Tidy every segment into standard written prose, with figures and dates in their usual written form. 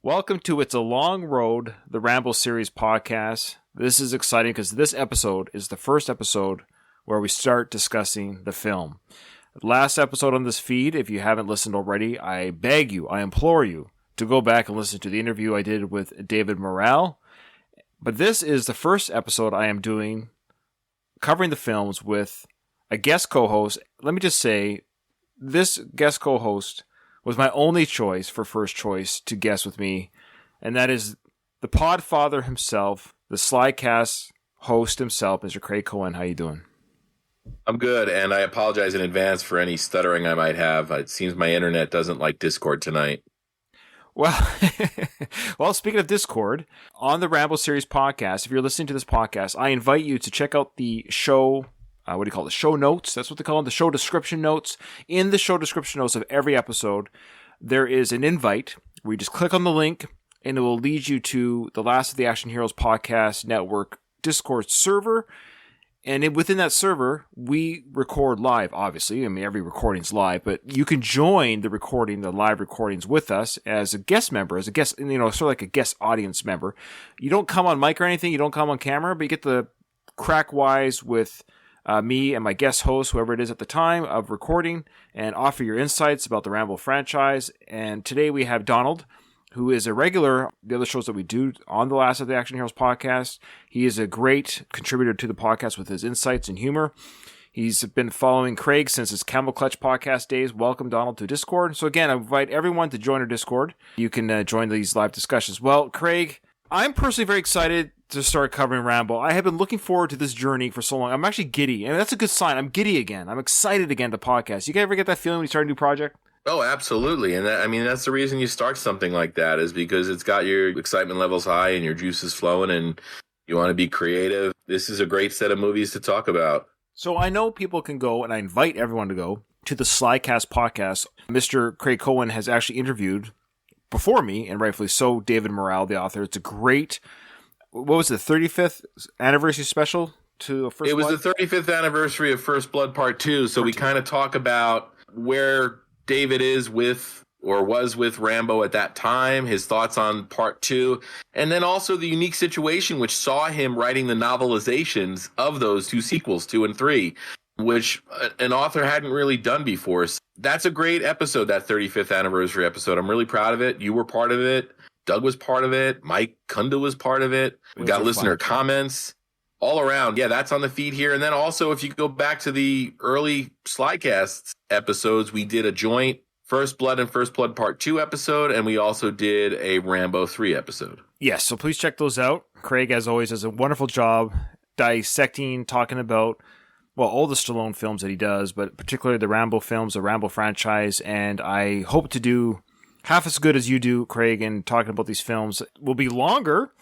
Welcome to It's a Long Road, the Rambo series podcast. This is exciting because this episode is the first episode where we start discussing the film. Last episode on this feed, if you haven't listened already, I beg you, I implore you to go back and listen to the interview I did with David Morrell. But this is the first episode I am doing covering the films with a guest co-host. Let me just say, this guest co-host was my only choice for first choice to guest with me, and that is the Podfather himself, the Slycast host himself, Mr. Craig Cohen. How you doing? I'm good, and I apologize in advance for any stuttering I might have. It seems my internet doesn't like Discord tonight. Well, speaking of Discord, on the Rambo Series podcast, if you're listening to this podcast, I invite you to check out the show. What do you call it? The show notes. That's what they call them. The show description notes. In the show description notes of every episode, there is an invite where you just click on the link and it will lead you to the Last of the Action Heroes Podcast Network Discord server. And within that server, we record live, obviously. I mean, every recording's live, but you can join the live recordings with us as a guest member, sort of like a guest audience member. You don't come on mic or anything. You don't come on camera, but you get the crack wise with me and my guest host, whoever it is at the time of recording, and offer your insights about the Rambo franchise. And today we have Donald, who is a regular, the other shows that we do on the Last of the Action Heroes podcast. He is a great contributor to the podcast with his insights and humor. He's been following Craig since his Camel Clutch podcast days. Welcome, Donald, to Discord. So again, I invite everyone to join our Discord. You can join these live discussions. Well, Craig, I'm personally very excited to start covering Rambo. I have been looking forward to this journey for so long. I'm actually giddy, and that's a good sign. I'm giddy again. I'm excited again to podcast. You ever get that feeling when you start a new project? Oh, absolutely. And that's the reason you start something like that, is because it's got your excitement levels high and your juices flowing and you want to be creative. This is a great set of movies to talk about. So I know people can go, and I invite everyone to go, to the Slycast podcast. Mr. Craig Cohen has actually interviewed, before me, and rightfully so, David Morrell, the author. It's a great, what was it, 35th anniversary special to First Blood? It was the 35th anniversary of First Blood Part 2, so we kind of talk about where David is with, or was with, Rambo at that time, his thoughts on Part 2, and then also the unique situation which saw him writing the novelizations of those two sequels, 2 and 3, which an author hadn't really done before. So that's a great episode, that 35th anniversary episode. I'm really proud of it. You were part of it. Doug was part of it. Mike Kunda was part of it. We got listener comments all around. Yeah, that's on the feed here. And then also, if you go back to the early Slycast episodes, we did a joint First Blood and First Blood Part 2 episode, and we also did a Rambo 3 episode. Yes, so please check those out. Craig, as always, does a wonderful job dissecting, talking about, well, all the Stallone films that he does, but particularly the Rambo films, the Rambo franchise, and I hope to do half as good as you do, Craig, in talking about these films. Will be longer.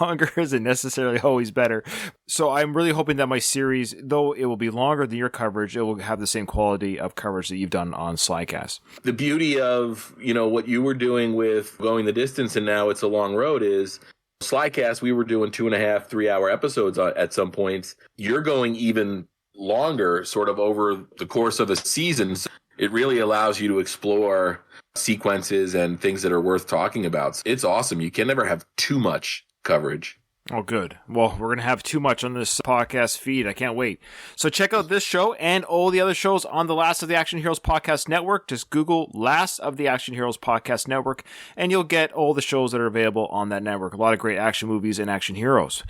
Longer isn't necessarily always better. So I'm really hoping that my series, though it will be longer than your coverage, it will have the same quality of coverage that you've done on Slycast. The beauty of, what you were doing with Going the Distance and now It's a Long Road is Slycast, we were doing 2.5, 3 hour episodes at some points. You're going even longer, sort of over the course of a season. So it really allows you to explore sequences and things that are worth talking about. It's awesome. You can never have too much coverage. Oh, good. Well, we're going to have too much on this podcast feed. I can't wait. So check out this show and all the other shows on the Last of the Action Heroes Podcast Network. Just Google Last of the Action Heroes Podcast Network, and you'll get all the shows that are available on that network. A lot of great action movies and action heroes.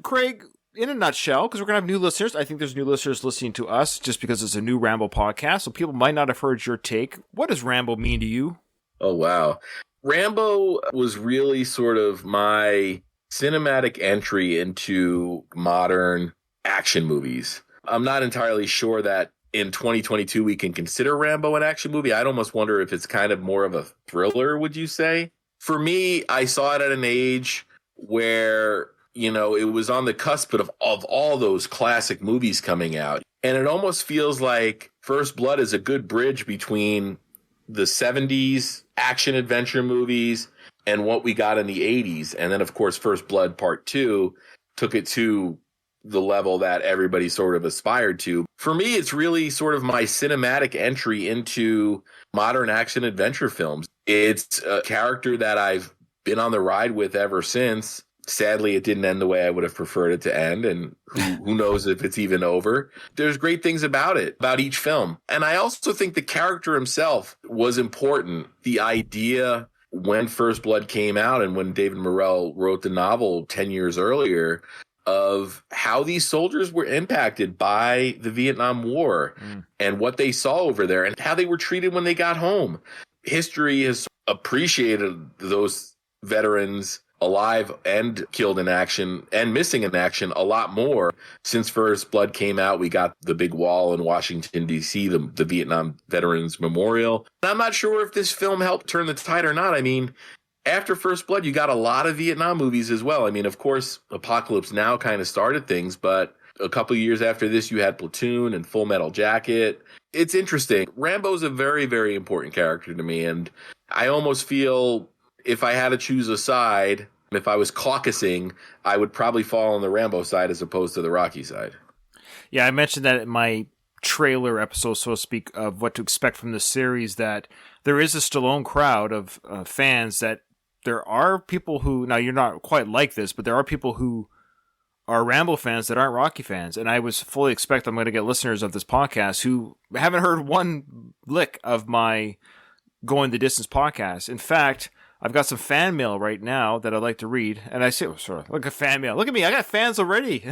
Craig, in a nutshell, because we're going to have new listeners. I think there's new listeners listening to us just because it's a new Rambo podcast, so people might not have heard your take. What does Rambo mean to you? Oh, wow. Rambo was really sort of my cinematic entry into modern action movies. I'm not entirely sure that in 2022 we can consider Rambo an action movie. I'd almost wonder if it's kind of more of a thriller, would you say? For me, I saw it at an age where it was on the cusp of all those classic movies coming out. And it almost feels like First Blood is a good bridge between the 70s action adventure movies and what we got in the 80s. And then, of course, First Blood Part 2 took it to the level that everybody sort of aspired to. for me, it's really sort of my cinematic entry into modern action adventure films. It's a character that I've been on the ride with ever since. Sadly, it didn't end the way I would have preferred it to end, and who knows if it's even over. There's great things about it, about each film. And I also think the character himself was important. The idea when First Blood came out and when David Morrell wrote the novel 10 years earlier of how these soldiers were impacted by the Vietnam War and what they saw over there and how they were treated when they got home. History has appreciated those veterans alive and killed in action and missing in action a lot more. Since First Blood came out, we got the big wall in Washington, D.C., the Vietnam Veterans Memorial. And I'm not sure if this film helped turn the tide or not. I mean, after First Blood, you got a lot of Vietnam movies as well. I mean, of course, Apocalypse Now kind of started things, but a couple of years after this, you had Platoon and Full Metal Jacket. It's interesting. Rambo's a very, very important character to me, and I almost feel if I had to choose a side, if I was caucusing, I would probably fall on the Rambo side as opposed to the Rocky side. Yeah, I mentioned that in my trailer episode, so to speak, of what to expect from the series, that there is a Stallone crowd of fans, that there are people who, now you're not quite like this, but there are people who are Rambo fans that aren't Rocky fans. And I was fully expect I'm going to get listeners of this podcast who haven't heard one lick of my Going the Distance podcast. In fact, I've got some fan mail right now that I'd like to read. And I say, oh, sorry, look at fan mail. Look at me. I got fans already.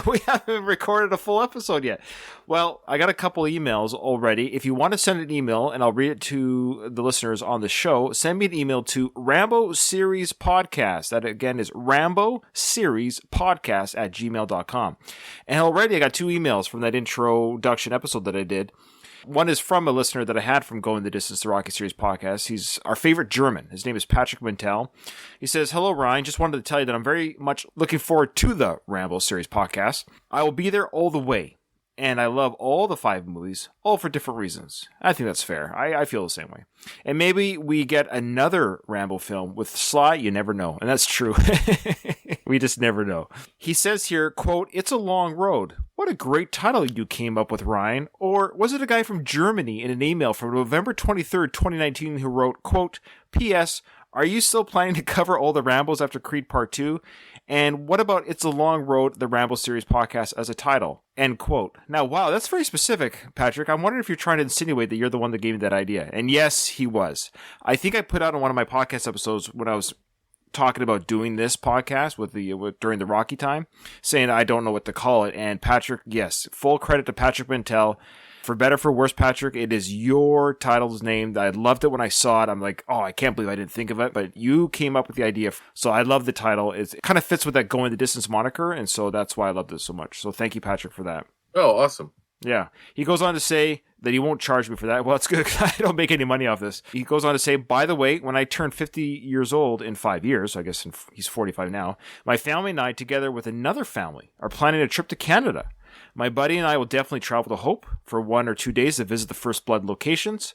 We haven't recorded a full episode yet. Well, I got a couple emails already. If you want to send an email, and I'll read it to the listeners on the show, send me an email to Rambo Series Podcast. That, again, is Rambo Series Podcast at gmail.com. And already I got 2 emails from that introduction episode that I did. One is from a listener that I had from Going the Distance, the Rocky Series podcast. He's our favorite German. His name is Patrick Mintel. He says, hello, Ryan. Just wanted to tell you that I'm very much looking forward to the Rambo Series podcast. I will be there all the way. And I love all the 5 movies, all for different reasons. I think that's fair. I feel the same way. And maybe we get another Rambo film with Sly. You never know. And that's true. We just never know. He says here, quote, it's a long road. What a great title you came up with, Ryan. Or was it a guy from Germany in an email from November 23rd, 2019 who wrote, quote, P.S., are you still planning to cover all the Rambos after Creed Part 2? And what about It's a Long Road, the Rambo Series podcast as a title? End quote. Now, wow, that's very specific, Patrick. I'm wondering if you're trying to insinuate that you're the one that gave me that idea. And yes, he was. I think I put out on one of my podcast episodes when I was talking about doing this podcast during the Rocky time, saying I don't know what to call it. And Patrick, yes, full credit to Patrick Mintel. For better, for worse, Patrick, it is your title's name. I loved it when I saw it. I'm like, oh, I can't believe I didn't think of it. But you came up with the idea. So I love the title. It kind of fits with that Going the Distance moniker. And so that's why I love this so much. So thank you, Patrick, for that. Oh, awesome. Yeah. He goes on to say that he won't charge me for that. Well, it's good because I don't make any money off this. He goes on to say, by the way, when I turn 50 years old in 5 years, I guess he's 45 now, my family and I, together with another family, are planning a trip to Canada. My buddy and I will definitely travel to Hope for 1 or 2 days to visit the First Blood locations.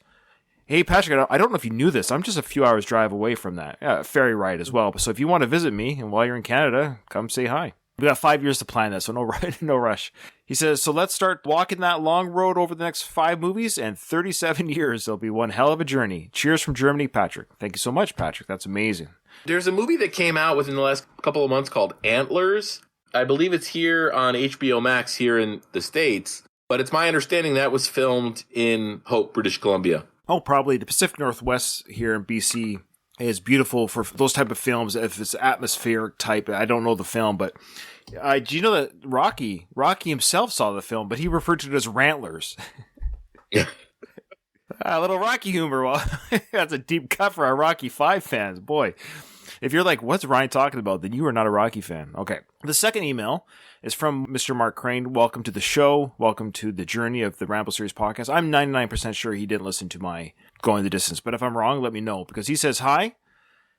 Hey, Patrick, I don't know if you knew this. I'm just a few hours drive away from that. Yeah, ferry ride as well. So if you want to visit me, and while you're in Canada, come say hi. We got 5 years to plan that, so no rush. He says, so let's start walking that long road over the next 5 movies, and 37 years. It'll be one hell of a journey. Cheers from Germany, Patrick. Thank you so much, Patrick. That's amazing. There's a movie that came out within the last couple of months called Antlers. I believe it's here on HBO Max here in the States, but it's my understanding that was filmed in Hope, British Columbia. Oh, probably. The Pacific Northwest here in BC is beautiful for those type of films. If it's atmospheric type, I don't know the film, but do you know that Rocky himself saw the film, but he referred to it as Rantlers. Yeah. A little Rocky humor. Well, that's a deep cut for our Rocky 5 fans. Boy. If you're like, what's Ryan talking about? Then you are not a Rocky fan. Okay. The second email is from Mr. Mark Crane. Welcome to the show. Welcome to the journey of the Rambo Series podcast. I'm 99% sure he didn't listen to my Going the Distance, but if I'm wrong, let me know, because he says, hi.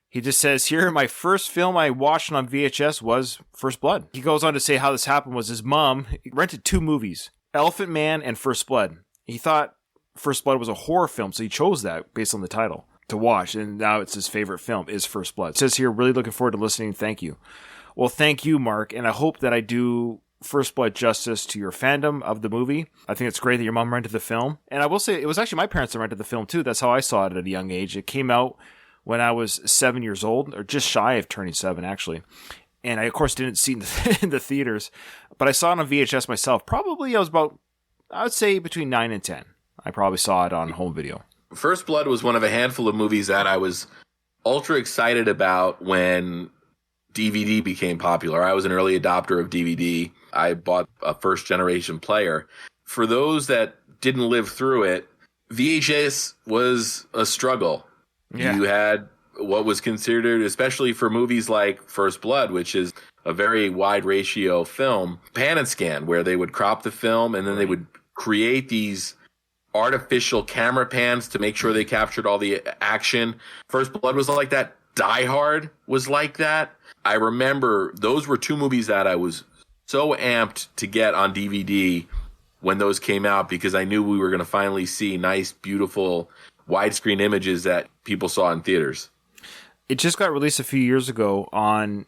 He just says, here, my first film I watched on VHS was First Blood. He goes on to say how this happened was his mom rented 2 movies, Elephant Man and First Blood. He thought First Blood was a horror film, so he chose that based on the title to watch, and now it's his favorite film is First Blood. It says here, really looking forward to listening. Thank you. Well, thank you, Mark, and I hope that I do First Blood justice to your fandom of the movie. I think it's great that your mom rented the film. And I will say, it was actually my parents that rented the film too. That's how I saw it at a young age. It came out when I was 7 years old, or just shy of turning 7, actually. And I, of course, didn't see it in the theaters. But I saw it on VHS myself. Probably I was about, I would say, between 9 and 10. I probably saw it on home video. First Blood was one of a handful of movies that I was ultra excited about when DVD became popular. I was an early adopter of DVD. I bought a first generation player. For those that didn't live through it, VHS was a struggle. Yeah. You had what was considered, especially for movies like First Blood, which is a very wide ratio film, pan and scan, where they would crop the film and then they would create these artificial camera pans to make sure they captured all the action. First Blood was like that. Die Hard was like that. I remember those were two movies that I was so amped to get on DVD when those came out, because I knew we were going to finally see nice, beautiful widescreen images that people saw in theaters. It just got released a few years ago on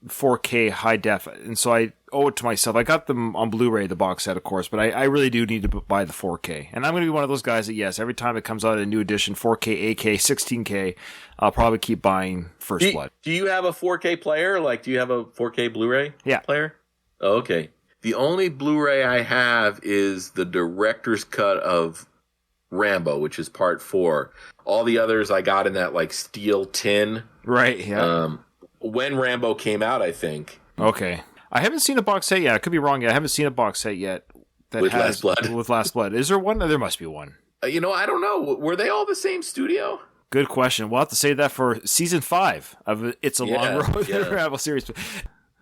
4K high def, and so I owe it to myself. I got them on Blu-ray, the box set, of course, but I really do need to buy the 4K. And I'm going to be one of those guys that, yes, every time it comes out a new edition, 4K, 8K, 16K, I'll probably keep buying First Blood. Do you have a 4K player? Like, do you have a 4K Blu-ray player? Oh, okay. The only Blu-ray I have is the director's cut of Rambo, which is part 4. All the others I got in that, like, steel tin. Right, yeah. When Rambo came out, I think. Okay. I haven't seen a box set yet. I could be wrong. I haven't seen a box set yet that with has Last Blood. With Last Blood. Is there one? There must be one. I don't know. Were they all the same studio? Good question. We'll have to save that for season 5 of It's a Long Road to the Rambo series.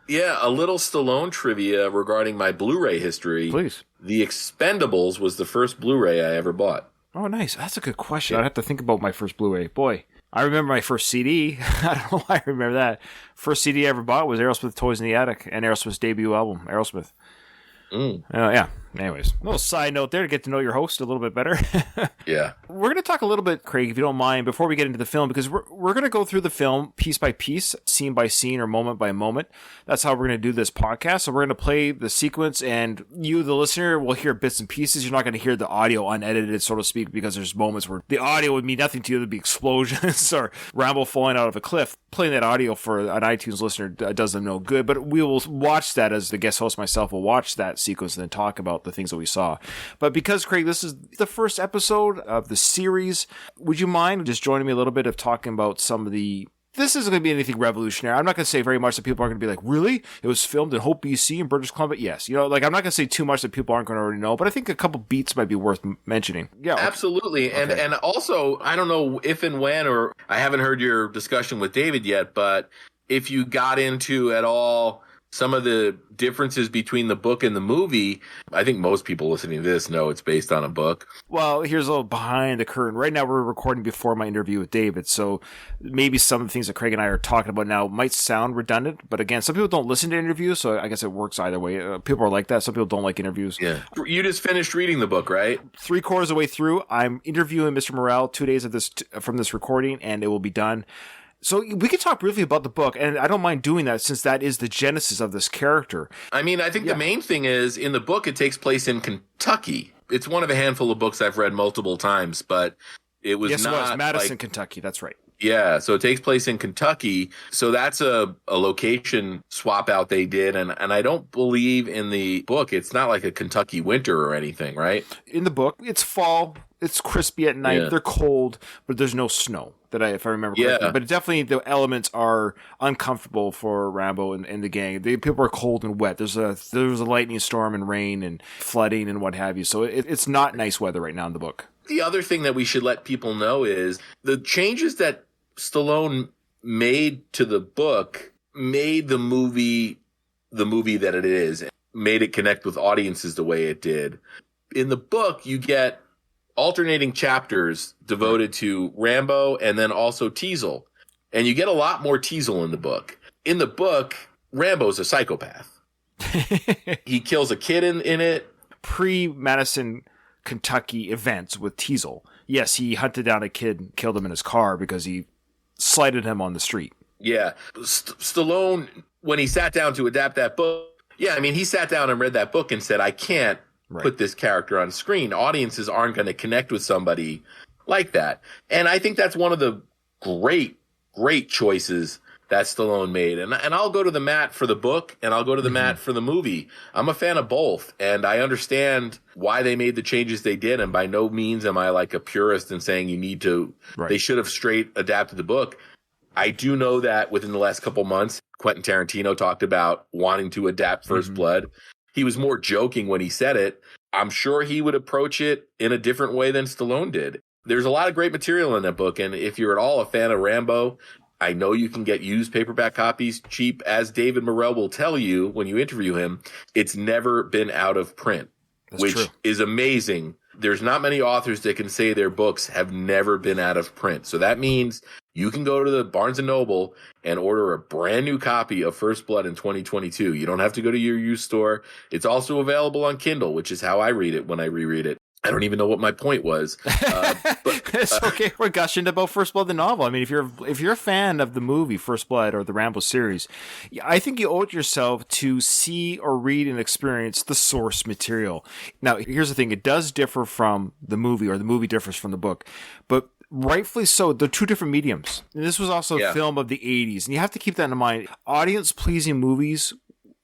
Yeah, a little Stallone trivia regarding my Blu-ray history. Please. The Expendables was the first Blu-ray I ever bought. Oh, nice. That's a good question. I'd have to think about my first Blu-ray. Boy, I remember my first CD. I don't know why I remember that. First CD I ever bought was Aerosmith Toys in the Attic and Aerosmith's debut album, Aerosmith. Yeah. Anyways, a little side note there to get to know your host a little bit better. Yeah. We're going to talk a little bit, Craig, if you don't mind, before we get into the film, because we're going to go through the film piece by piece, scene by scene, or moment by moment. That's how we're going to do this podcast. So we're going to play the sequence, and you, the listener, will hear bits and pieces. You're not going to hear the audio unedited, so to speak, because there's moments where the audio would mean nothing to you. There'd be explosions or Rambo falling out of a cliff. Playing that audio for an iTunes listener does them no good, but we will watch that as the guest host myself will watch that sequence and then talk about the things that we saw. But because, Craig, this is the first episode of the series, would you mind just joining me a little bit of talking about some of the... This isn't going to be anything revolutionary. I'm not going to say very much that people aren't going to be like, really? It was filmed in Hope, BC in British Columbia? Yes. I'm not going to say too much that people aren't going to already know, but I think a couple beats might be worth mentioning. Yeah. Absolutely. Okay. And also, I don't know if and when, or I haven't heard your discussion with David yet, but if you got into at all some of the differences between the book and the movie, I think most people listening to this know it's based on a book. Well, here's a little behind the curtain. Right now, we're recording before my interview with David, so maybe some of the things that Craig and I are talking about now might sound redundant, but again, some people don't listen to interviews, so I guess it works either way. People are like that. Some people don't like interviews. Yeah. You just finished reading the book, right? 3/4 of the way through. I'm interviewing Mr. Morrell 2 days of this from this recording, and it will be done. So we could talk briefly about the book, and I don't mind doing that since that is the genesis of this character. I mean, I think the main thing is, in the book, it takes place in Kentucky. It's one of a handful of books I've read multiple times, but it was not... Yes, it was. Madison, Kentucky. That's right. Yeah, so it takes place in Kentucky. So that's a location swap out they did, and I don't believe in the book, it's not like a Kentucky winter or anything, right? In the book, it's fall. It's crispy at night. Yeah. They're cold, but there's no snow. If I remember correctly. Yeah. But definitely the elements are uncomfortable for Rambo and the gang. People are cold and wet. There was a lightning storm and rain and flooding and what have you. So it's not nice weather right now in the book. The other thing that we should let people know is the changes that Stallone made to the book made the movie that it is, made it connect with audiences the way it did. In the book, you get alternating chapters devoted to Rambo and then also Teasel. And you get a lot more Teasel in the book. In the book, Rambo's a psychopath. He kills a kid in it. Pre-Madison, Kentucky events with Teasel. Yes, he hunted down a kid and killed him in his car because he slighted him on the street. Yeah. Stallone, when he sat down to adapt that book, Yeah, I mean, he sat down and read that book and said, I can't put this character on screen. Audiences aren't going to connect with somebody like that. And I think that's one of the great choices that Stallone made. And I'll go to the mat for the book and I'll go to the mat for the movie. I'm a fan of both. And I understand why they made the changes they did. And by no means am I like a purist in saying you need to, they should have straight adapted the book. I do know that within the last couple months, Quentin Tarantino talked about wanting to adapt First Blood. He was more joking when he said it. I'm sure he would approach it in a different way than Stallone did. There's a lot of great material in that book. And if you're at all a fan of Rambo, I know you can get used paperback copies cheap. As David Morrell will tell you when you interview him, it's never been out of print, which is amazing. There's not many authors that can say their books have never been out of print. So that means you can go to the Barnes & Noble and order a brand new copy of First Blood in 2022. You don't have to go to your used store. It's also available on Kindle, which is how I read it when I reread it. I don't even know what my point was. But it's okay. We're gushing about First Blood, the novel. I mean, if you're a fan of the movie First Blood or the Rambo series, I think you owe it yourself to see or read and experience the source material. Now, here's the thing. It does differ from the movie, or the movie differs from the book, but rightfully so. They're two different mediums. And this was also a film of the 80s. And you have to keep that in mind. Audience-pleasing movies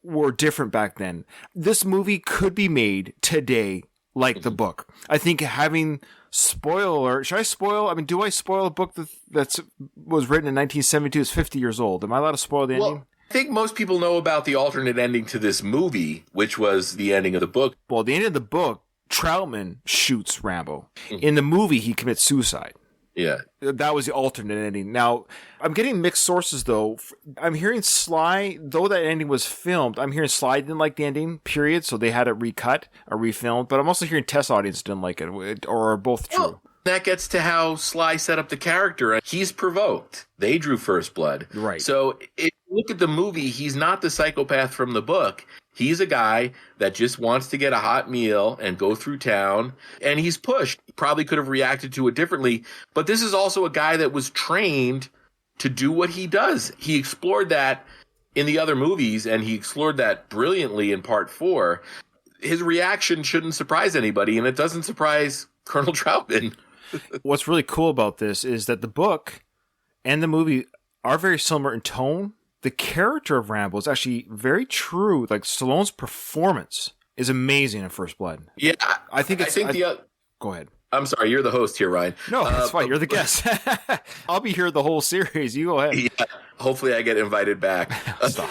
were different back then. This movie could be made today like the book. I think having spoiler, should I spoil? I mean, do I spoil a book that was written in 1972? Is 50 years old. Am I allowed to spoil the ending? I think most people know about the alternate ending to this movie, which was the ending of the book. Well, the ending of the book, Troutman shoots Rambo. In the movie, he commits suicide. Yeah. That was the alternate ending. Now, I'm getting mixed sources, though. I'm hearing Sly, though that ending was filmed, I'm hearing Sly didn't like the ending, period, so they had it recut or refilmed. But I'm also hearing Test audience didn't like it, or are both true. Well, that gets to how Sly set up the character. He's provoked. They drew First Blood. Right. So if you look at the movie, he's not the psychopath from the book. He's a guy that just wants to get a hot meal and go through town, and he's pushed. He probably could have reacted to it differently, but this is also a guy that was trained to do what he does. He explored that in the other movies, and he explored that brilliantly in Part 4. His reaction shouldn't surprise anybody, and it doesn't surprise Colonel Troutman. What's really cool about this is that the book and the movie are very similar in tone. The character of Rambo is actually very true. Like, Stallone's performance is amazing in First Blood. Yeah, I think it's. Go ahead. I'm sorry, you're the host here, Ryan. No, that's fine. You're the guest. I'll be here the whole series. You go ahead. Yeah, hopefully I get invited back. Stop.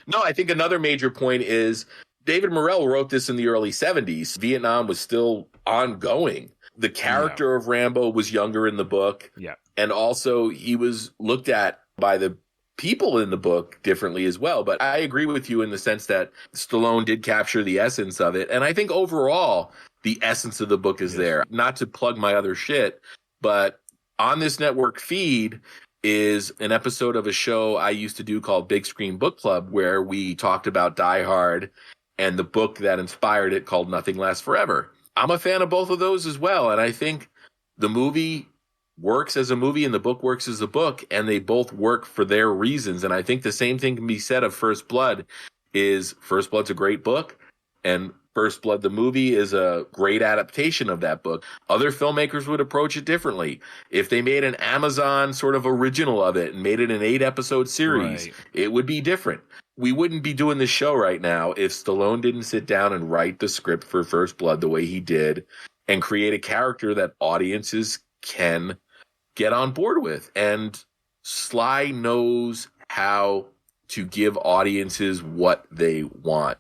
No, I think another major point is David Morrell wrote this in the early 70s. Vietnam was still ongoing. The character of Rambo was younger in the book. Yeah. And also he was looked at by the people in the book differently as well. But I agree with you in the sense that Stallone did capture the essence of it. And I think overall, the essence of the book is there. Not to plug my other shit, but on this network feed is an episode of a show I used to do called Big Screen Book Club, where we talked about Die Hard and the book that inspired it called Nothing Lasts Forever. I'm a fan of both of those as well. And I think the movie works as a movie and the book works as a book, and they both work for their reasons. And I think the same thing can be said of First Blood. First Blood's a great book, and First Blood, the movie, is a great adaptation of that book. Other filmmakers would approach it differently. If they made an Amazon sort of original of it and made it an 8-episode series, it would be different. We wouldn't be doing this show right now if Stallone didn't sit down and write the script for First Blood the way he did and create a character that audiences can get on board with. And Sly knows how to give audiences what they want.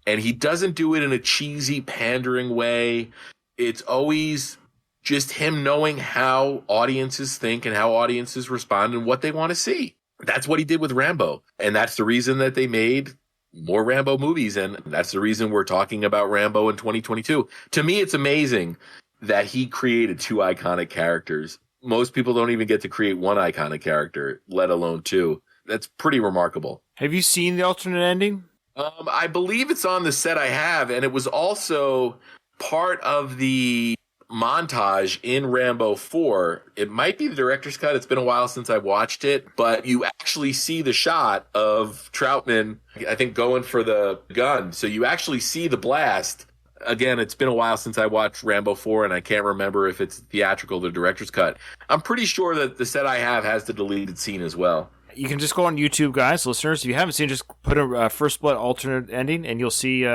And he doesn't do it in a cheesy, pandering way. It's always just him knowing how audiences think and how audiences respond and what they want to see. That's what he did with Rambo. And that's the reason that they made more Rambo movies. And that's the reason we're talking about Rambo in 2022. To me, it's amazing that he created two iconic characters. Most people don't even get to create one iconic character, let alone two. That's pretty remarkable. Have you seen the alternate ending? I believe it's on the set I have, and it was also part of the montage in Rambo 4. It might be the director's cut. It's been a while since I watched it, but you actually see the shot of Troutman, I think, going for the gun. So you actually see the blast. Again, it's been a while since I watched Rambo 4, and I can't remember if it's theatrical or the director's cut. I'm pretty sure that the set I have has the deleted scene as well. You can just go on YouTube, guys, listeners. If you haven't seen it, just put a First Blood alternate ending, and you'll see.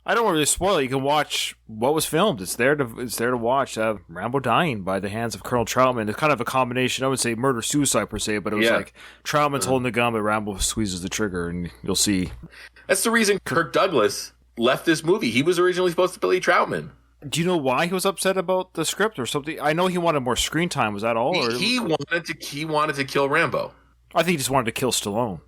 I don't want to really spoil it. You can watch what was filmed. It's there to watch. Rambo dying by the hands of Colonel Troutman. It's kind of a combination. I would say murder-suicide per se, but it was like Troutman's holding the gun, but Rambo squeezes the trigger, and you'll see. That's the reason Kirk Douglas left this movie. He was originally supposed to play Troutman. Do you know why he was upset about the script or something? I know he wanted more screen time. Was that all? Or? He wanted to kill Rambo. I think he just wanted to kill Stallone.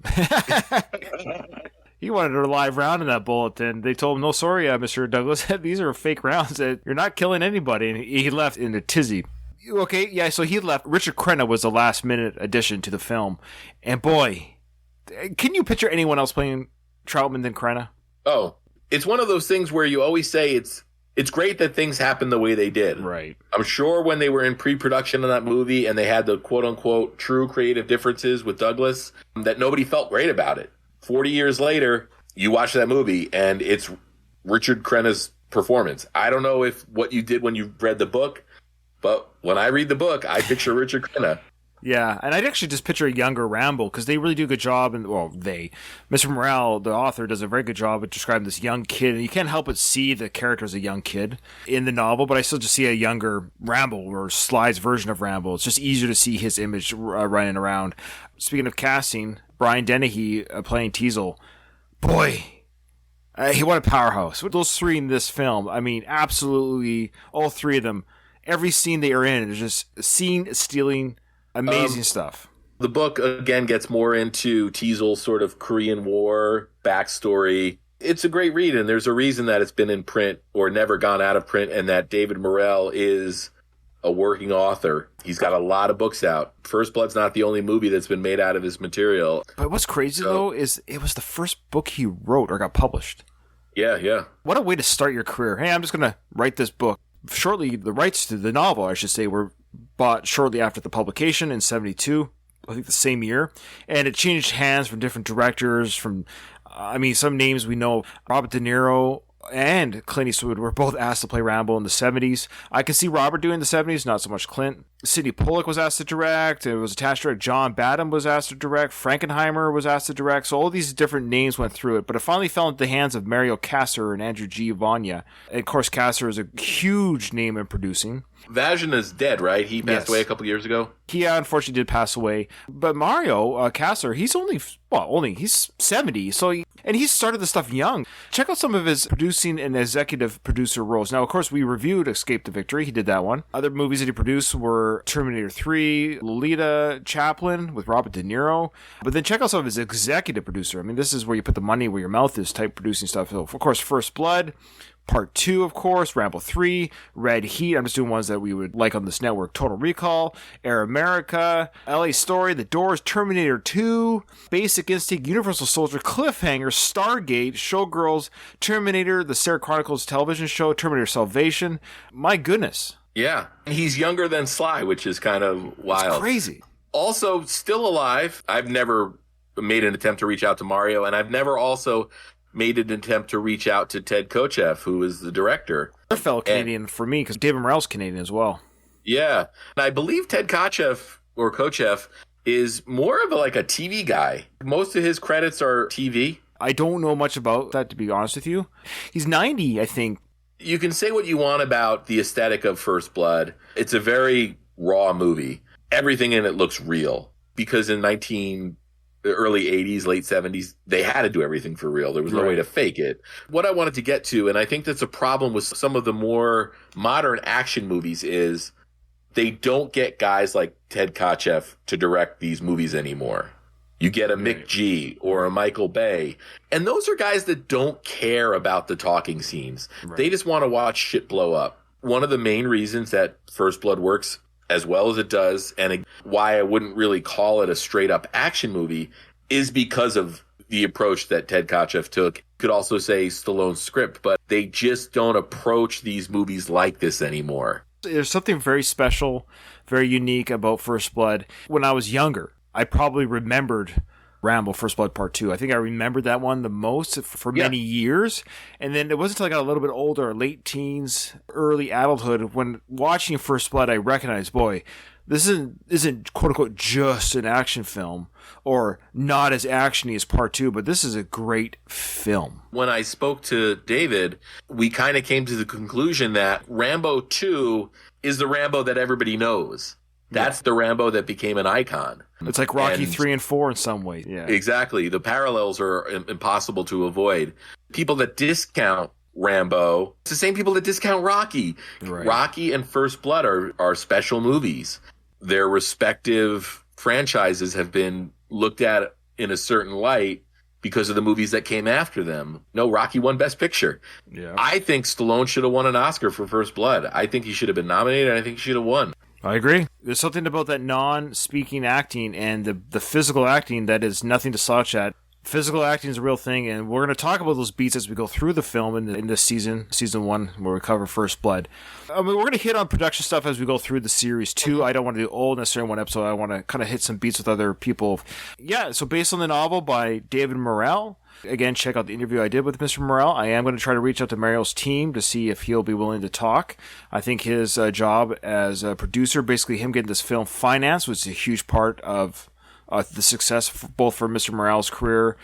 He wanted a live round in that bullet, and they told him, "No, sorry, Mr. Douglas, these are fake rounds. You're not killing anybody." And he left in a tizzy. Okay, yeah, so he left. Richard Crenna was the last-minute addition to the film. And boy, can you picture anyone else playing Troutman than Crenna? Oh, it's one of those things where you always say it's great that things happen the way they did. Right. I'm sure when they were in pre-production of that movie and they had the quote-unquote true creative differences with Douglas, that nobody felt great about it. 40 years later, you watch that movie and it's Richard Crenna's performance. I don't know if what you did when you read the book, but when I read the book, I picture Richard Crenna. Yeah, and I'd actually just picture a younger Rambo, because they really do a good job, and Mr. Morale, the author, does a very good job of describing this young kid, and you can't help but see the character as a young kid in the novel, but I still just see a younger Rambo, or Sly's version of Rambo. It's just easier to see his image running around. Speaking of casting, Brian Dennehy playing Teasel, boy, he won a powerhouse. With those three in this film, I mean, absolutely, all three of them, every scene they are in is just scene-stealing, amazing stuff. The book, again, gets more into Teasel's sort of Korean War backstory. It's a great read, and there's a reason that it's been in print or never gone out of print, and that David Morrell is a working author. He's got a lot of books out. First Blood's not the only movie that's been made out of his material. But what's crazy, though, is it was the first book he wrote or got published. Yeah. What a way to start your career. Hey, I'm just going to write this book. Shortly, the rights to the novel, I should say, were bought shortly after the publication in 1972, I think the same year, and it changed hands from different directors. Some names we know, Robert De Niro and Clint Eastwood were both asked to play Rambo in the 1970s. I can see Robert doing the 1970s, not so much Clint. Sidney Pollack was asked to direct. It was attached to direct. John Badham was asked to direct. Frankenheimer was asked to direct. So all these different names went through it, but it finally fell into the hands of Mario Kassar and Andrew G. Vanya. And of course, Kassar is a huge name in producing. Vajna's dead, right? He passed away a couple years ago. He unfortunately did pass away. But Mario Kassar, he's he's 70, so he started the stuff young. Check out some of his producing and executive producer roles. Now, of course, we reviewed Escape to Victory. He did that one. Other movies that he produced were Terminator 3, Lolita, Chaplin with Robert De Niro. But then check out some of his executive producer. I mean, this is where you put the money where your mouth is type producing stuff. So, of course, First Blood, Part 2, of course, Rambo 3, Red Heat. I'm just doing ones that we would like on this network. Total Recall, Air America, LA Story, The Doors, Terminator 2, Basic Instinct, Universal Soldier, Cliffhanger, Stargate, Showgirls, Terminator, The Sarah Chronicles television show, Terminator Salvation. My goodness. Yeah. He's younger than Sly, which is kind of wild. It's crazy. Also, still alive. I've never made an attempt to reach out to Mario, and I've never also made an attempt to reach out to Ted Kotcheff, who is the director. Another fellow Canadian for me, because David Morrell's Canadian as well. Yeah. And I believe Ted Kotcheff is more of a TV guy. Most of his credits are TV. I don't know much about that, to be honest with you. He's 90, I think. You can say what you want about the aesthetic of First Blood. It's a very raw movie. Everything in it looks real. Because in the early 80s, late 70s, they had to do everything for real. There was no way to fake it. What I wanted to get to, and I think that's a problem with some of the more modern action movies, is they don't get guys like Ted Kotcheff to direct these movies anymore. You get a Mick G or a Michael Bay. And those are guys that don't care about the talking scenes. Right. They just want to watch shit blow up. One of the main reasons that First Blood works as well as it does, and why I wouldn't really call it a straight up action movie, is because of the approach that Ted Kotcheff took. Could also say Stallone's script, but they just don't approach these movies like this anymore. There's something very special, very unique about First Blood. When I was younger, I probably remembered Rambo First Blood Part 2. I think I remembered that one the most for many years. And then it wasn't until I got a little bit older, late teens, early adulthood, when watching First Blood, I recognized, boy, this isn't quote unquote just an action film or not as actiony as Part 2, but this is a great film. When I spoke to David, we kind of came to the conclusion that Rambo 2 is the Rambo that everybody knows. That's the Rambo that became an icon. It's like Rocky 3 and 4 in some ways. Yeah, exactly. The parallels are impossible to avoid. People that discount Rambo, it's the same people that discount Rocky. Right. Rocky and First Blood are special movies. Their respective franchises have been looked at in a certain light because of the movies that came after them. No, Rocky won Best Picture. Yeah. I think Stallone should have won an Oscar for First Blood. I think he should have been nominated. I think he should have won. I agree. There's something about that non-speaking acting and the physical acting that is nothing to slouch at. Physical acting is a real thing, and we're going to talk about those beats as we go through the film in this season 1, where we cover First Blood. I mean, we're going to hit on production stuff as we go through the series, too. I don't want to do all necessarily in one episode. I want to kind of hit some beats with other people. Yeah, so based on the novel by David Morrell, again, check out the interview I did with Mr. Morrell. I am going to try to reach out to Mario's team to see if he'll be willing to talk. I think his job as a producer, basically him getting this film financed, was a huge part of the success both for Mr. Morrell's career.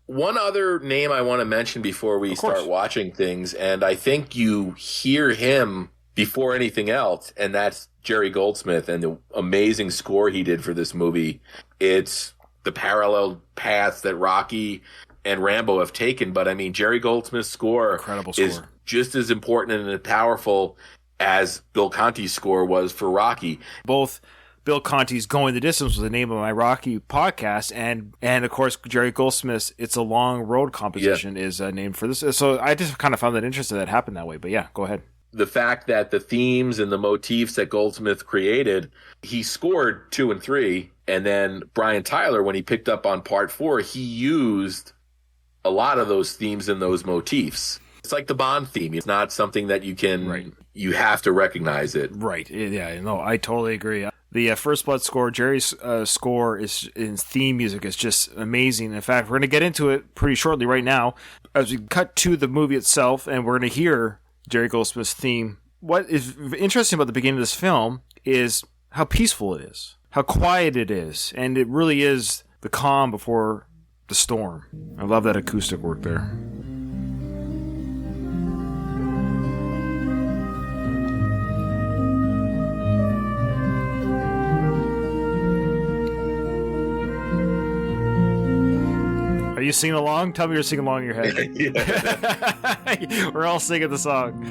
One other name I want to mention before we start watching things, and I think you hear him before anything else, and that's Jerry Goldsmith and the amazing score he did for this movie. It's the parallel paths that Rocky and Rambo have taken, but I mean, Jerry Goldsmith's score is just as important and powerful as Bill Conti's score was for Rocky. Both Bill Conti's Going the Distance was the name of my Rocky podcast, and of course Jerry Goldsmith's It's a Long Road composition is named for this. So I just kind of found that interesting that it happened that way. But yeah, go ahead. The fact that the themes and the motifs that Goldsmith created, he scored 2 and 3, and then Brian Tyler, when he picked up on Part 4, he used a lot of those themes and those motifs. It's like the Bond theme. It's not something that you can, you have to recognize it. Right. Yeah, no, I totally agree. The First Blood score, Jerry's score in theme music is just amazing. In fact, we're going to get into it pretty shortly right now as we cut to the movie itself, and we're going to hear Jerry Goldsmith's theme. What is interesting about the beginning of this film is how peaceful it is, how quiet it is, and it really is the calm before the storm. I love that acoustic work there. Are you singing along? Tell me you're singing along in your head. We're all singing the song.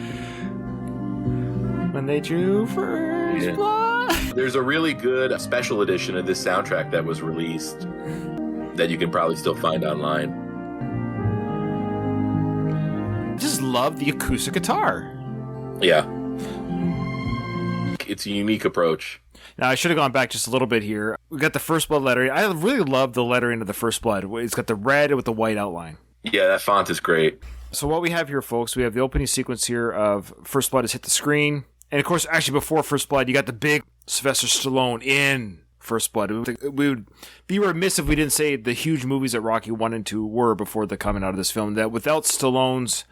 When they drew first blood. There's a really good special edition of this soundtrack that was released that you can probably still find online. I just love the acoustic guitar. Yeah. It's a unique approach. Now, I should have gone back just a little bit here. We got the First Blood lettering. I really love the lettering of the First Blood. It's got the red with the white outline. Yeah, that font is great. So what we have here, folks, we have the opening sequence here of First Blood has hit the screen. And, of course, actually before First Blood, you got the big Sylvester Stallone in First Blood. We would be remiss if we didn't say the huge movies that Rocky 1 and 2 were before the coming out of this film. That without Stallone's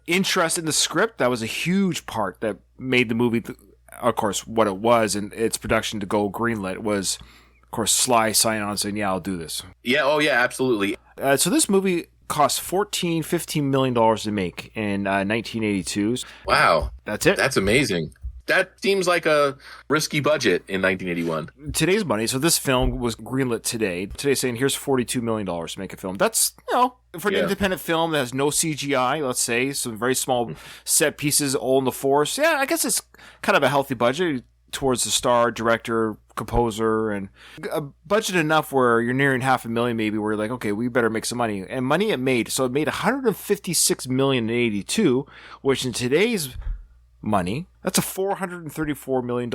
interest in the script, that was a huge part that made the movie, of course, what it was, and its production to go greenlit was, of course, Sly signing on saying, yeah, I'll do this. Yeah, oh yeah, absolutely. So this movie cost $15 million to make in 1982. Wow. That's it. That's amazing. That seems like a risky budget in 1981. Today's money, so this film was greenlit today. Today's saying here's $42 million to make a film. That's, for an independent film that has no CGI, let's say, some very small set pieces all in the forest. Yeah, I guess it's kind of a healthy budget towards the star, director, composer, and a budget enough where you're nearing $500,000 maybe, where you're like, okay, we better make some money. And money it made. So it made $156 million in 82, which in today's money, that's a $434 million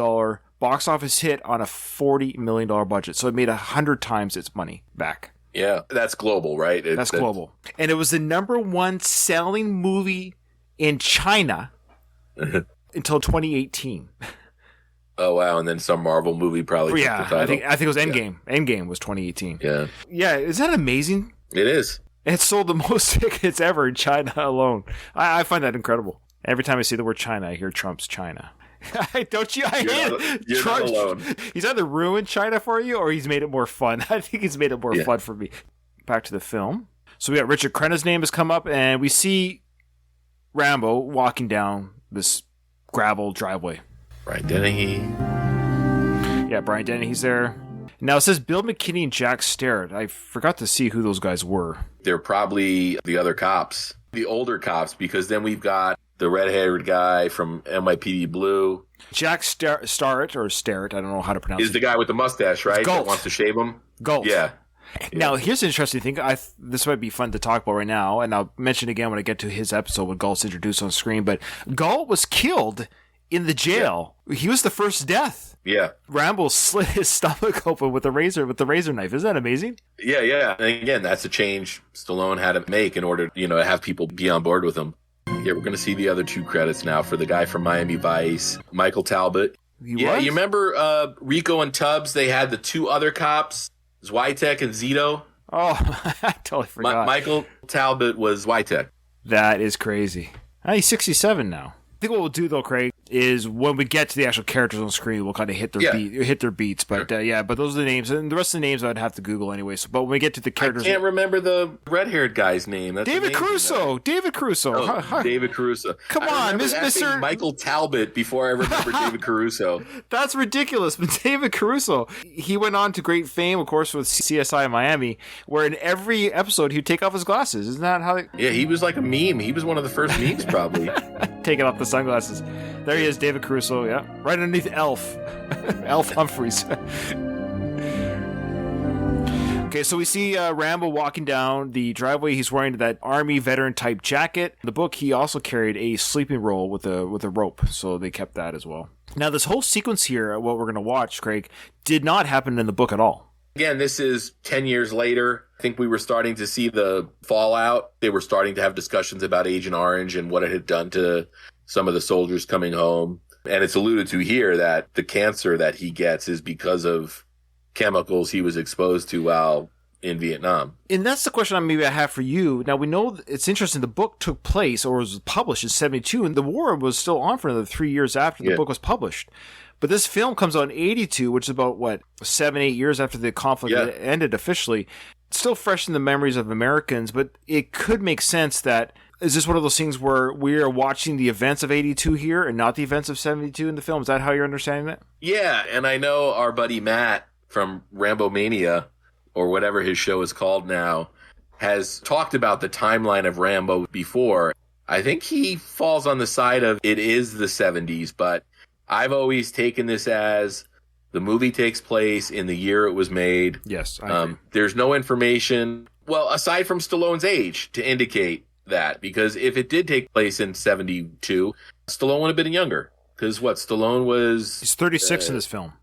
box office hit on a $40 million budget. So it made 100 times its money back. Yeah, that's global, right? That's global. And it was the number one selling movie in China until 2018. Oh, wow. And then some Marvel movie probably took the title. I think it was Endgame. Yeah. Endgame was 2018. Yeah. Yeah, is that amazing? It is. It sold the most tickets ever in China alone. I find that incredible. Every time I see the word China, I hear Trump's China. Don't you? You're not alone. He's either ruined China for you or he's made it more fun. I think he's made it more fun for me. Back to the film. So we got Richard Crenna's name has come up, and we see Rambo walking down this gravel driveway. Brian Dennehy. Yeah, Brian Dennehy's there. Now it says Bill McKinney and Jack Starrett. I forgot to see who those guys were. They're probably the other cops, the older cops, because then we've got the red-haired guy from NYPD Blue. Jack Starrett, or Starrett, I don't know how to pronounce it. Is the guy with the mustache, right? That wants to shave him? Galt. Yeah. Now, here's an interesting thing. This might be fun to talk about right now, and I'll mention again when I get to his episode when Galt's introduced on screen, but Galt was killed in the jail. Yeah. He was the first death. Yeah. Rambo slit his stomach open with the razor knife. Isn't that amazing? Yeah. And again, that's a change Stallone had to make in order, to have people be on board with him. Yeah, we're going to see the other two credits now for the guy from Miami Vice, Michael Talbot. You remember Rico and Tubbs? They had the two other cops, Zwitek and Zito. Oh, I totally forgot. Michael Talbot was Zwitek. That is crazy. He's 67 now. I think what we'll do, though, Craig, is when we get to the actual characters on screen, we'll kind of hit their beats. But but those are the names, and the rest of the names I'd have to Google anyway. So, but when we get to the characters, I can't remember the red-haired guy's name. That's David Caruso. David Caruso. Oh, David Caruso. Come on, Mr. Michael Talbot. Before I remember David Caruso. That's ridiculous. But David Caruso, he went on to great fame, of course, with CSI Miami, where in every episode he'd take off his glasses. Isn't that how? Yeah, he was like a meme. He was one of the first memes, probably. Taking off the sunglasses. There he is, David Caruso, yeah. Right underneath Elf. Elf Humphreys. Okay, so we see Rambo walking down the driveway. He's wearing that Army veteran-type jacket. In the book, he also carried a sleeping roll with a rope, so they kept that as well. Now, this whole sequence here, what we're going to watch, Craig, did not happen in the book at all. Again, this is 10 years later. I think we were starting to see the fallout. They were starting to have discussions about Agent Orange and what it had done to some of the soldiers coming home. And it's alluded to here that the cancer that he gets is because of chemicals he was exposed to while in Vietnam. And that's the question I have for you. Now, we know it's interesting. The book took place or was published in 1972, and the war was still on for another 3 years after the book was published. But this film comes out in 1982, which is about, 7-8 years after the conflict ended officially. It's still fresh in the memories of Americans, but it could make sense that, is this one of those things where we are watching the events of 1982 here and not the events of 1972 in the film? Is that how you're understanding that? Yeah, and I know our buddy Matt from Rambo Mania, or whatever his show is called now, has talked about the timeline of Rambo before. I think he falls on the side of it is the 70s, but I've always taken this as the movie takes place in the year it was made. Yes, I agree. There's no information, well, aside from Stallone's age, to indicate that. Because if it did take place in 1972, Stallone would have been younger. Because Stallone was... He's 36 in this film.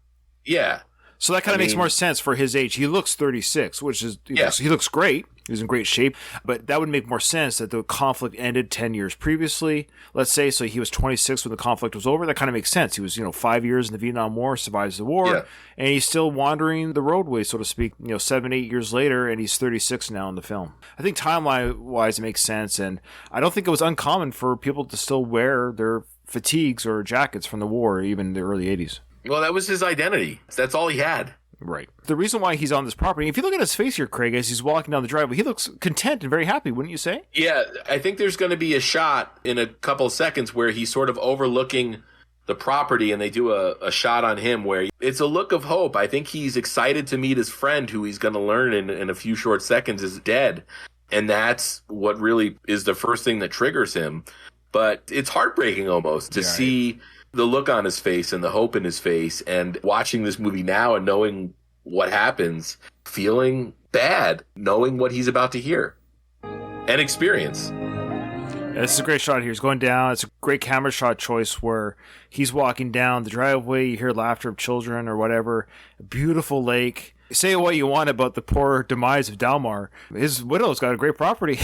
Yeah. So that kind of makes more sense for his age. He looks 36, which is, he looks great. He's in great shape. But that would make more sense that the conflict ended 10 years previously, let's say. So he was 26 when the conflict was over. That kind of makes sense. He was, 5 years in the Vietnam War, survives the war, and he's still wandering the roadway, so to speak, 7-8 years later, and he's 36 now in the film. I think timeline-wise it makes sense, and I don't think it was uncommon for people to still wear their fatigues or jackets from the war, even in the early 80s. Well, that was his identity. That's all he had. Right. The reason why he's on this property, if you look at his face here, Craig, as he's walking down the driveway, he looks content and very happy, wouldn't you say? Yeah, I think there's going to be a shot in a couple of seconds where he's sort of overlooking the property, and they do a shot on him where it's a look of hope. I think he's excited to meet his friend, who he's going to learn in a few short seconds is dead. And that's what really is the first thing that triggers him. But it's heartbreaking almost to see the look on his face and the hope in his face, and watching this movie now and knowing what happens, feeling bad, knowing what he's about to hear and experience. Yeah, this is a great shot here. He's going down. It's a great camera shot choice where he's walking down the driveway. You hear laughter of children or whatever. A beautiful lake. Say what you want about the poor demise of Dalmar. His widow's got a great property.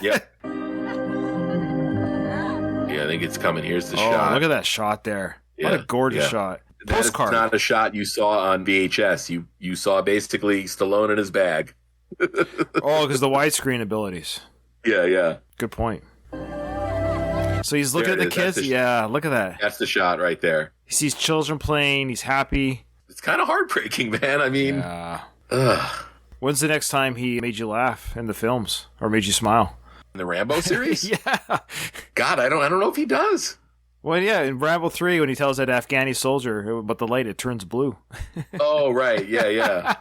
Yeah. Yeah, I think it's coming. Here's the Oh, shot. look at that shot there. Yeah, What a gorgeous yeah. shot. That's Postcard. not a shot you saw on VHS. You saw basically Stallone in his bag. Oh, because the widescreen abilities. Yeah. Good point. So he's looking There at it the is. kids. Yeah, look at that. That's the shot right there. He sees children playing. He's happy. It's kind of heartbreaking, man. I mean, ugh. When's the next time he made you laugh in the films or made you smile? In the Rambo series? Yeah. God, I don't know if he does. Well, yeah, in Rambo 3, when he tells that Afghani soldier about the light, it turns blue. Oh, right. Yeah.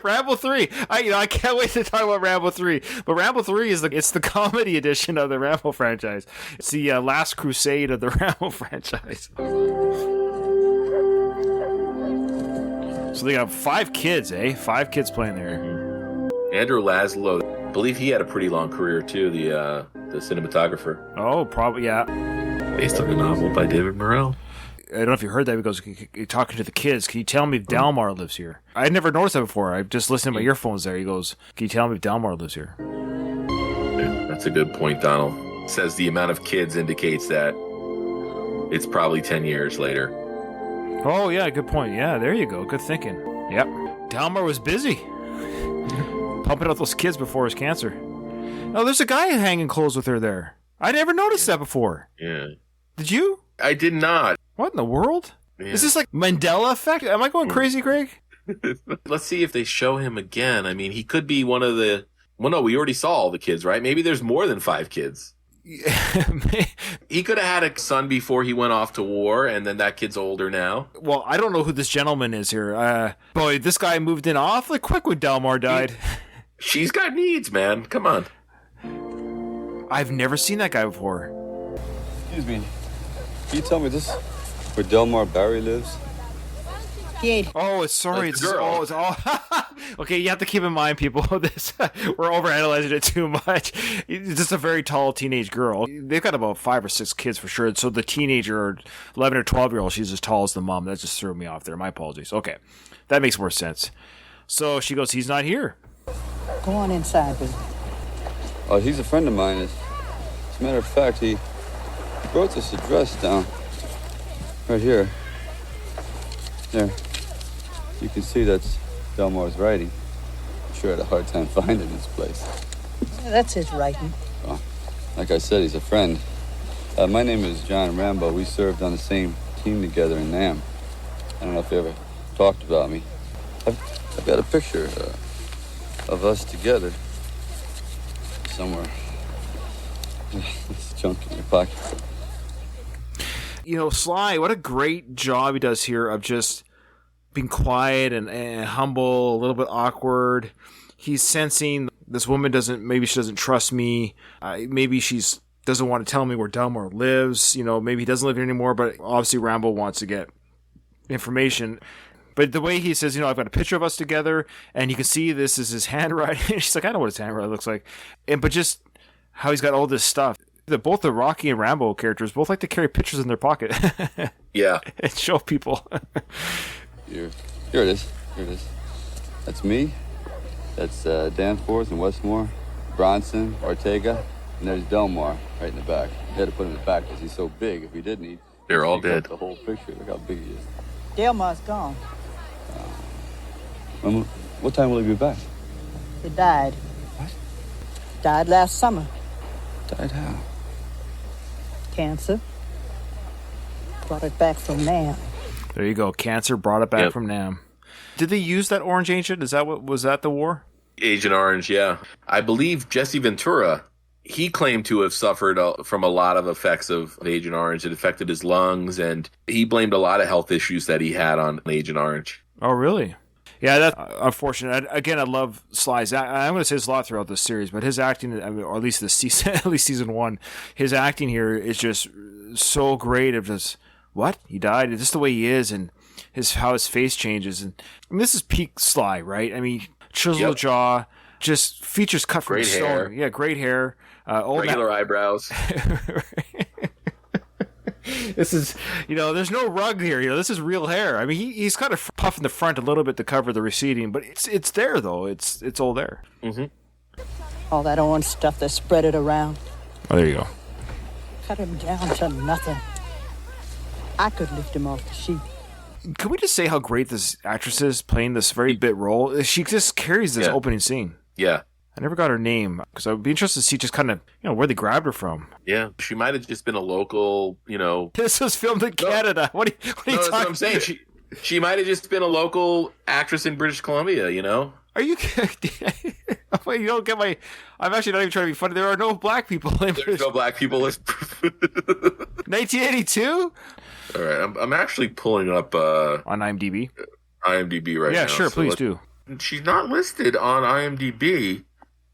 Rambo 3. I can't wait to talk about Rambo 3. But Rambo 3 is the comedy edition of the Rambo franchise. It's the last crusade of the Rambo franchise. So they got 5 kids, eh? 5 kids playing there. Andrew Laszlo, I believe he had a pretty long career too, the cinematographer. Oh, probably, yeah. Based on the novel by David Morrell. I don't know if you heard that because you're talking to the kids. Can you tell me if Dalmar lives here? I never noticed that before. I just listened to my earphones there. He goes, can you tell me if Dalmar lives here? That's a good point, Donald. Says the amount of kids indicates that it's probably 10 years later. Oh, yeah, good point. Yeah, there you go. Good thinking. Yep. Dalmar was busy. Pumping out those kids before his cancer. Oh, there's a guy hanging clothes with her there. I never noticed that before. Yeah. Did you? I did not. What in the world? Yeah. Is this like Mandela effect? Am I going crazy, Greg? Let's see if they show him again. I mean, he could be one of the... Well, no, we already saw all the kids, right? Maybe there's more than 5 kids. He could have had a son before he went off to war, and then that kid's older now. Well, I don't know who this gentleman is here. Boy, this guy moved in awfully quick when Dalmar died. She's got needs, man. Come on. I've never seen that guy before. Excuse me. Can you tell me this? Where Delmar Barry lives? Oh, it's sorry. That's the girl. It's all. Okay, you have to keep in mind, people. This we're overanalyzing it too much. It's just a very tall teenage girl. They've got about 5 or 6 kids for sure. So the teenager, or 11 or 12-year-old, she's as tall as the mom. That just threw me off there. My apologies. Okay, that makes more sense. So she goes, he's not here. Go on inside, Bill. Oh, he's a friend of mine. As a matter of fact, he wrote this address down. Right here. There. You can see that's Delmar's writing. I'm sure I had a hard time finding this place. Yeah, that's his writing. Well, like I said, he's a friend. My name is John Rambo. We served on the same team together in Nam. I don't know if you ever talked about me. I've got a picture of us together somewhere. This junk in your pocket. You know, Sly, what a great job he does here of just being quiet and humble, a little bit awkward. He's sensing this woman maybe she doesn't trust me. Maybe she's doesn't want to tell me where Delmar lives. You know, maybe he doesn't live here anymore, but obviously Rambo wants to get information. But the way he says, you know, I've got a picture of us together, and you can see this is his handwriting. She's like, I know what his handwriting looks like. But just how he's got all this stuff. Both the Rocky and Rambo characters both like to carry pictures in their pocket. Yeah. And show people. Here it is. Here it is. That's me. That's Danforth and Westmore, Bronson, Ortega, and there's Delmar right in the back. We had to put him in the back because he's so big. If he didn't, he'd They're all take up dead. the whole picture. Look how big he is. Delmar's gone. What time will he be back? He died. What? Died last summer. Died how? Cancer. Brought it back from Nam. There you go. Cancer brought it back Yep. from Nam. Did they use that orange agent? Was that the war? Agent Orange, yeah. I believe Jesse Ventura, he claimed to have suffered from a lot of effects of Agent Orange. It affected his lungs, and he blamed a lot of health issues that he had on Agent Orange. Oh, really? Yeah, that's unfortunate. Again, I love Sly's. I'm going to say this a lot throughout this series, but his acting, I mean, or at least this season, at least season 1, his acting here is just so great. Of just what he died, it's just the way he is, and how his face changes. And I mean, this is peak Sly, right? I mean, chiseled jaw, just features cut from Great stone. hair. Yeah, great hair. Regular eyebrows. This is, there's no rug here. This is real hair. I mean, he's kind of puffing the front a little bit to cover the receding, but it's there though. It's all there. Mm-hmm. All that orange stuff, they spread it around. Oh, there you go. Cut him down to nothing. I could lift him off the sheet. Can we just say how great this actress is playing this very bit role? She just carries this opening scene. Yeah. I never got her name because I would be interested to see just kind of, where they grabbed her from. Yeah. She might have just been a local, This was filmed in Canada. What are you talking that's what I'm saying. She might have just been a local actress in British Columbia, Are you kidding? Wait, you don't get my... I'm actually not even trying to be funny. There are no black people in There's no black people. 1982? All right. I'm actually pulling up... on IMDb? IMDb right now. Yeah, sure. Please do. She's not listed on IMDb.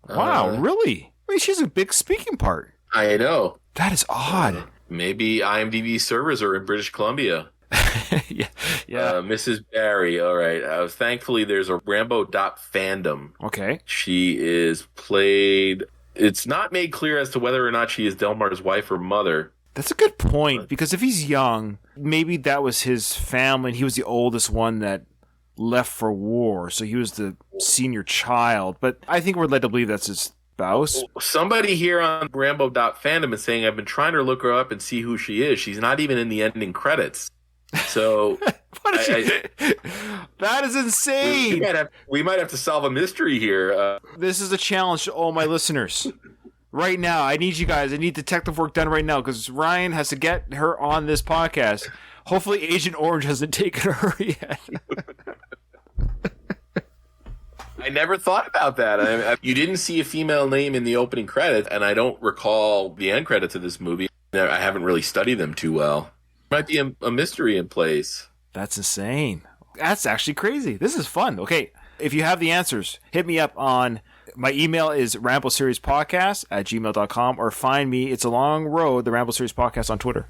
Wow, really? I mean, she's a big speaking part. I know. That is odd. Maybe IMDb servers are in British Columbia. yeah. Mrs. Barry. All right. Thankfully, there's a Rambo.fandom. Okay. She is played. It's not made clear as to whether or not she is Delmar's wife or mother. That's a good point, because if he's young, maybe that was his family, and he was the oldest one that left for war, so he was the senior child. But I think we're led to believe that's his spouse. Somebody here on Rambo.fandom is saying, I've been trying to look her up and see who she is. She's not even in the ending credits. So that is insane. We might have to solve a mystery here. This is a challenge to all my listeners. Right now, I need you guys. I need detective work done right now because Ryan has to get her on this podcast. Hopefully, Agent Orange hasn't taken her yet. I never thought about that. You didn't see a female name in the opening credits, and I don't recall the end credits of this movie. I haven't really studied them too well. Might be a mystery in place. That's insane. That's actually crazy. This is fun. Okay, if you have the answers, hit me up on... My email is rambleseriespodcast@gmail.com, or find me, it's a long road, the Ramble Series Podcast on Twitter.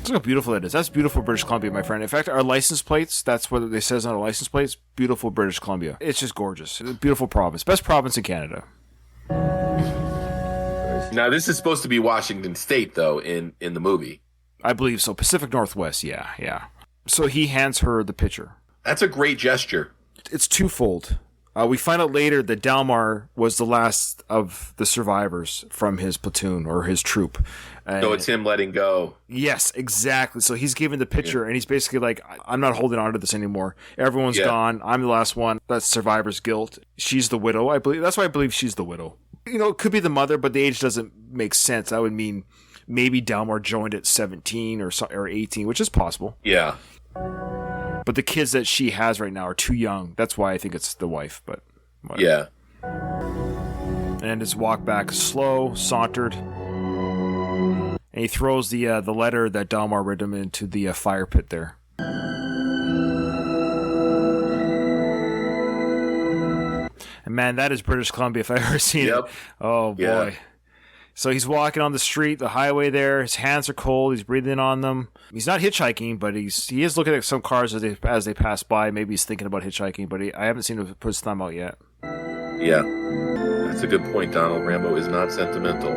Look how beautiful it is. That's beautiful British Columbia, my friend. In fact, our license plates, that's what it says on our license plates, beautiful British Columbia. It's just gorgeous. It's a beautiful province. Best province in Canada. Now, this is supposed to be Washington State, though, in the movie. I believe so. Pacific Northwest, yeah. So he hands her the picture. That's a great gesture. It's twofold. We find out later that Delmar was the last of the survivors from his platoon or his troop. So it's him letting go. Yes, exactly. So he's giving the picture, and he's basically like, I'm not holding on to this anymore. Everyone's gone. I'm the last one. That's survivor's guilt. She's the widow, I believe. That's why I believe she's the widow. It could be the mother, but the age doesn't make sense. That would mean maybe Delmar joined at 17 or 18, which is possible. Yeah. But the kids that she has right now are too young. That's why I think it's the wife. But whatever. Yeah. And his walk back slow, sauntered, and he throws the letter that Delmar read him into the fire pit there. And man, that is British Columbia if I've ever seen it. Oh boy. Yeah. So he's walking on the street, the highway there. His hands are cold. He's breathing on them. He's not hitchhiking, but he is looking at some cars as they pass by. Maybe he's thinking about hitchhiking, but I haven't seen him put his thumb out yet. Yeah. That's a good point, Donald. Rambo is not sentimental.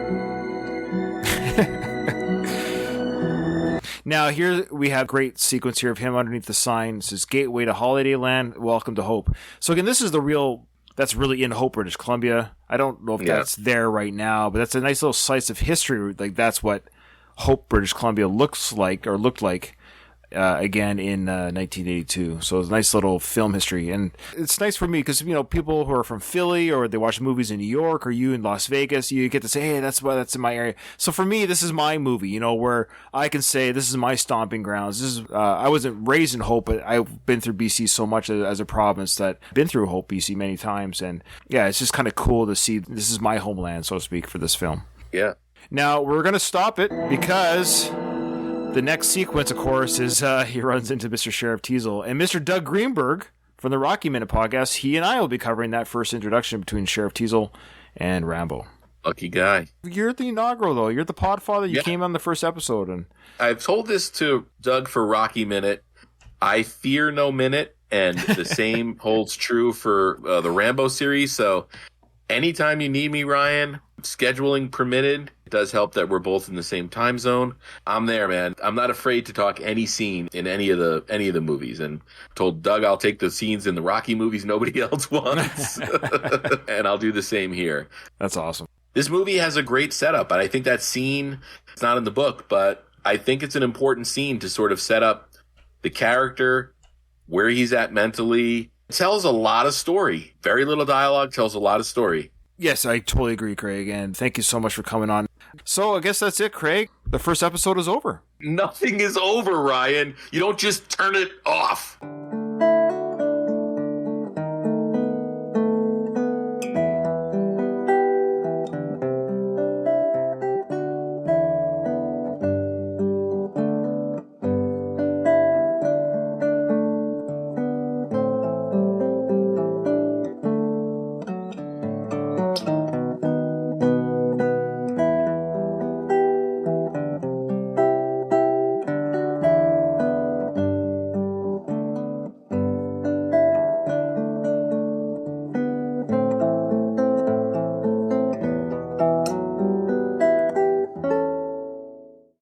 Now, here we have a great sequence here of him underneath the sign. It says, Gateway to Holiday Land, Welcome to Hope. So again, this is the real... That's really in Hope, British Columbia. I don't know if that's there right now, but that's a nice little slice of history. Like that's what Hope, British Columbia looked like again in 1982. So it's a nice little film history, and it's nice for me because people who are from Philly or they watch movies in New York or you in Las Vegas, you get to say, hey, that's in my area. So for me, this is my movie, where I can say this is my stomping grounds. This is I wasn't raised in Hope, but I've been through BC so much as a province that I've been through Hope, BC many times, and yeah, it's just kind of cool to see this is my homeland, so to speak, for this film. Yeah. Now we're gonna stop it because the next sequence, of course, is he runs into Mr. Sheriff Teasel. And Mr. Doug Greenberg from the Rocky Minute podcast, he and I will be covering that first introduction between Sheriff Teasel and Rambo. Lucky guy. You're the inaugural, though. You're the podfather. You came on the first episode. And I've told this to Doug for Rocky Minute. I fear no minute, and the same holds true for the Rambo series. So Anytime you need me, Ryan, scheduling permitted. It does help that we're both in the same time zone. I'm there, man. I'm not afraid to talk any scene in any of the movies. And told Doug I'll take the scenes in the Rocky movies nobody else wants. And I'll do the same here. That's awesome. This movie has a great setup, and I think that scene, it's not in the book, but I think it's an important scene to sort of set up the character, where he's at mentally. It tells a lot of story. Very little dialogue, tells a lot of story. Yes, I totally agree, Craig, and thank you so much for coming on. So I guess that's it, Craig. The first episode is over. Nothing is over, Ryan. You don't just turn it off.